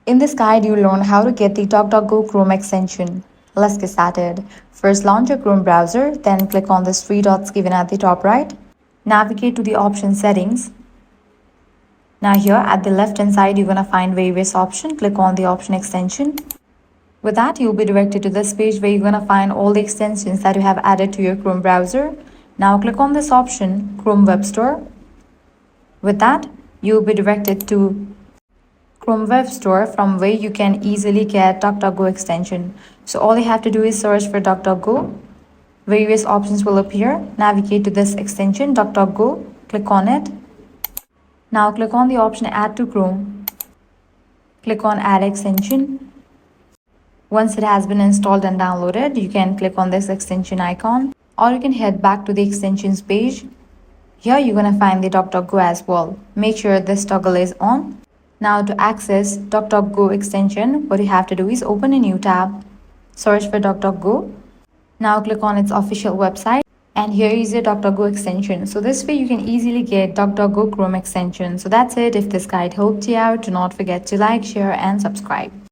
In this guide, you'll learn how to get the DuckDuckGo Chrome extension. Let's get started. First, launch your Chrome browser, then click on the three dots given at the top right. Navigate to the option settings. Now here at the left hand side, you're going to find various options. Click on the option extension. With that, you'll be directed to this page where you're going to find all the extensions that you have added to your Chrome browser. Now click on this option, Chrome Web Store. With that, you'll be directed to Chrome Web Store, from where you can easily get DuckDuckGo extension. So all you have to do is search for DuckDuckGo. Various options will appear. Navigate to this extension, DuckDuckGo. Click on it. Now click on the option Add to Chrome. Click on Add Extension. Once it has been installed and downloaded, you can click on this extension icon, or you can head back to the extensions page. Here you're going to find the DuckDuckGo as well. Make sure this toggle is on. Now to access DuckDuckGo extension, what you have to do is open a new tab, search for DuckDuckGo. Now click on its official website, and here is your DuckDuckGo extension. So this way you can easily get DuckDuckGo Chrome extension. So that's it. If this guide helped you out, do not forget to like, share and subscribe.